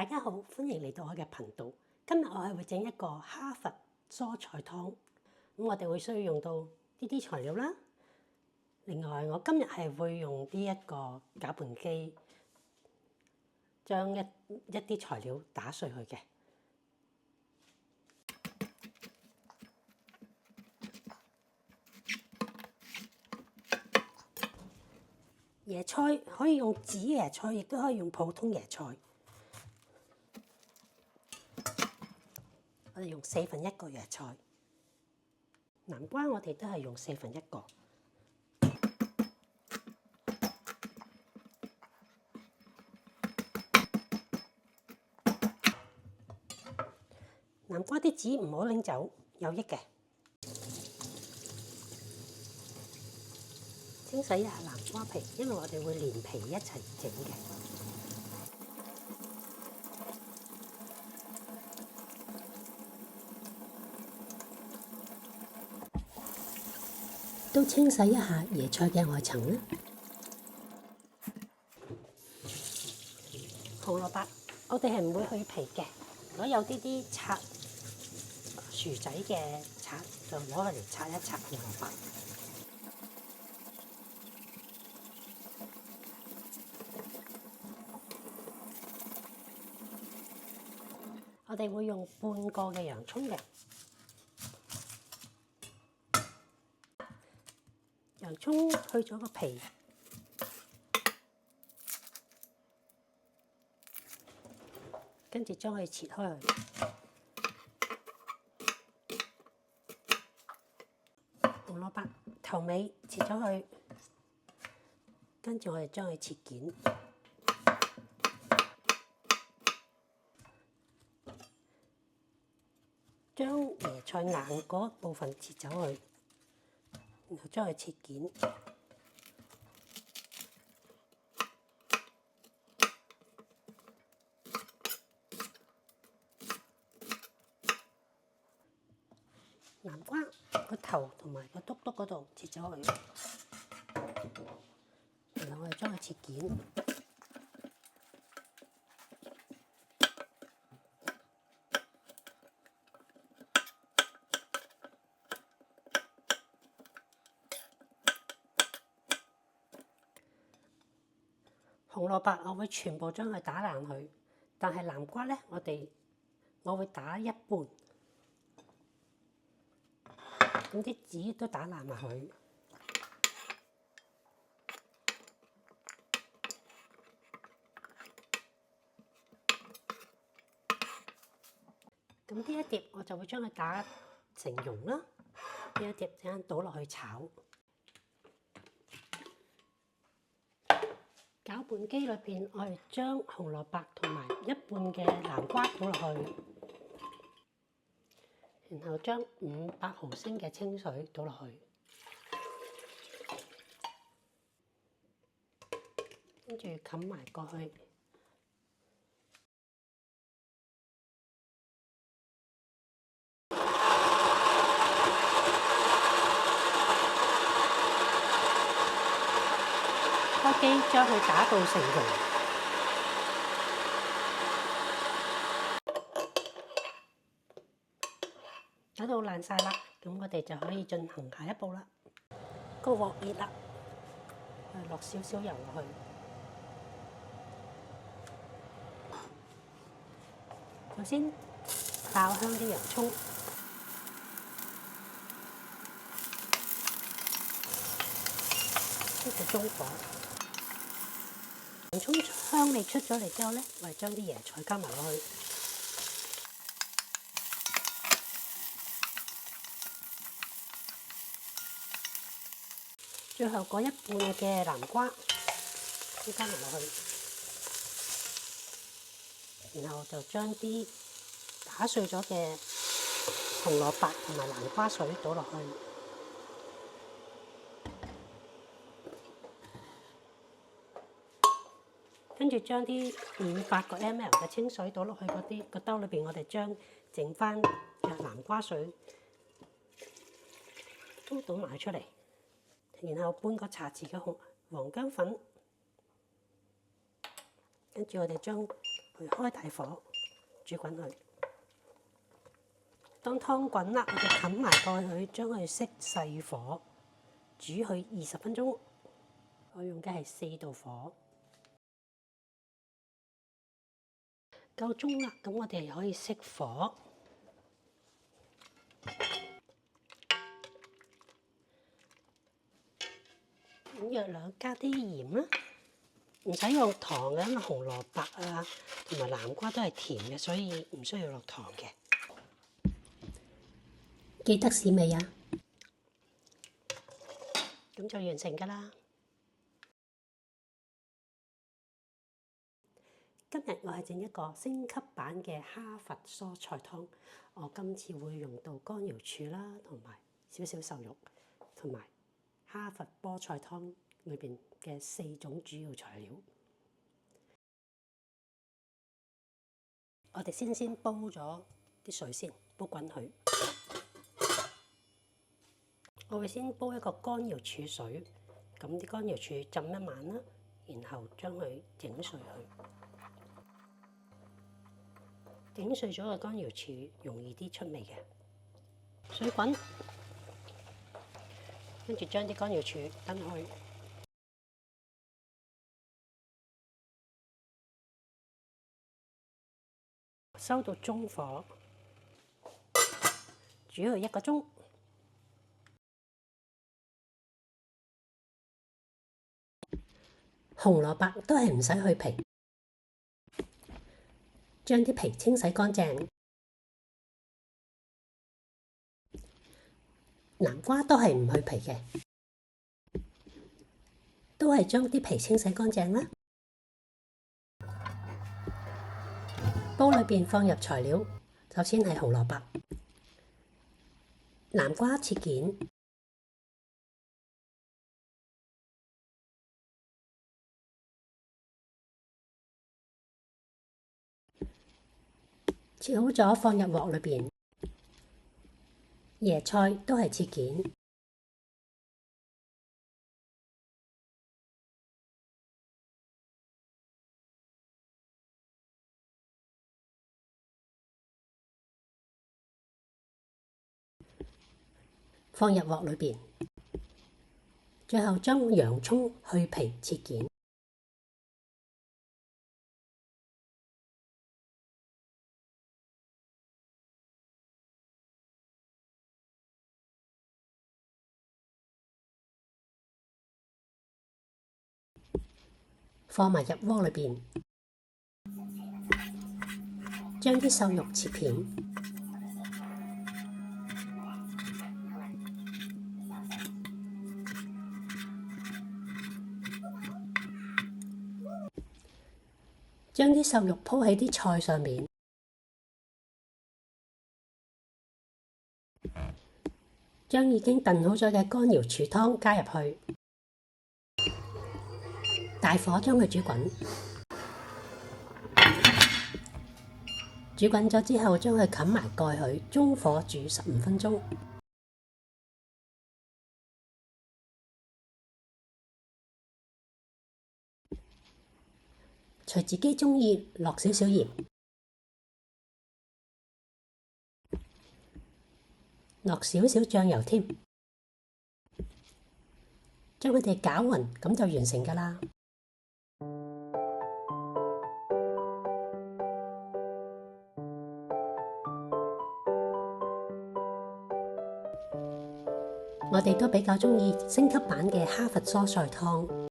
大家好，歡迎嚟到我嘅頻道。今日我係會整一個哈佛蔬菜湯。咁我哋會需要用到呢啲材料啦。另外，我今日係會用呢一個攪拌機，將一啲材料打碎佢嘅。椰菜可以用紫椰菜，亦都可以用普通椰菜。我哋用1/4個椰菜。南瓜我哋都係用1/4個。南瓜啲籽唔好拎走，有益嘅。清洗一下南瓜皮，因為我哋會連皮一齊整嘅。都清洗一下椰菜嘅外層啦。紅蘿蔔，我哋係唔會去皮嘅。如果有啲擦薯仔嘅擦，就攞佢嚟擦一擦紅蘿蔔。我哋會用半個嘅洋葱嘅。洋葱去咗個皮，跟住將佢切開去。紅蘿蔔頭尾切咗佢，跟住我哋將佢切件。將椰菜硬嗰部分切走去，然後將佢切件。南瓜個頭同埋個篤篤嗰度切咗佢，然後我哋將佢切件。紅蘿蔔我會全部將佢打爛佢，但係南瓜咧，我會打一半，咁啲籽都打爛埋佢。咁呢一碟我就會將佢打成蓉啦，呢一碟陣間倒落去炒。攪拌機裏邊，我哋將紅蘿蔔同埋一半嘅南瓜倒落去，然後將500毫升嘅清水倒落去，跟住冚埋過去。開機將佢打到成蓉，打到爛晒啦，咁我哋就可以進行下一步啦。個鑊熱啦，落少少油落去。首先爆香啲洋葱，跟住中火。洋葱香味出咗嚟之後咧，我哋將啲椰菜加埋落去，最後嗰一半嘅南瓜都加埋落去，然後就將啲打碎咗嘅紅蘿蔔同埋南瓜水倒落去。跟住將啲500個ml 嘅清水倒落去個兜裏邊，我哋將剩翻嘅南瓜水都倒埋出嚟，然後半個茶匙嘅黃薑粉，跟住我哋將去開大火煮滾佢。當湯滾啦，我就冚埋蓋佢，將佢熄細火煮佢20分鐘。我用嘅係4度火，夠鐘啦。咁我哋可以熄火。咁約略加啲鹽啦，唔使用糖嘅，因為紅蘿蔔啊同埋南瓜都係甜嘅，所以唔需要落糖嘅。記得試味啊！咁就完成㗎啦。今日我係整一個升級版嘅哈佛蔬菜湯。我今次會用到乾瑤柱啦，同埋少少瘦肉，同埋哈佛菠菜湯裏邊嘅4種主要材料。我哋先煲咗啲水先，煲滾佢。我會先煲一個乾瑤柱水，咁啲乾瑤柱浸一晚啦，然後將佢整碎佢。整碎咗個乾瑤柱容易啲出味嘅。水滾，跟住將啲乾瑤柱燉開，收到中火，煮佢1個鐘。紅蘿蔔都係唔使去皮，將啲皮清洗乾淨。南瓜都係唔去皮嘅，都係將啲皮清洗乾淨啦。煲裏邊放入材料，首先係紅蘿蔔、南瓜切件。切好咗放入鑊裏邊，椰菜都係切件，放入鑊裏邊。最後將洋葱去皮切件。放埋入鍋裏邊，將啲瘦肉切片，將啲瘦肉鋪喺啲菜上面，將已經燉好咗嘅乾瑤柱湯加入去。大火將佢煮滾，煮滾咗之後，將佢冚埋蓋佢，中火煮15分鐘。隨自己鍾意落少少鹽，落少少醬油添，將佢哋攪勻，咁就完成㗎啦。我哋都比較鍾意升級版嘅哈佛蔬菜湯。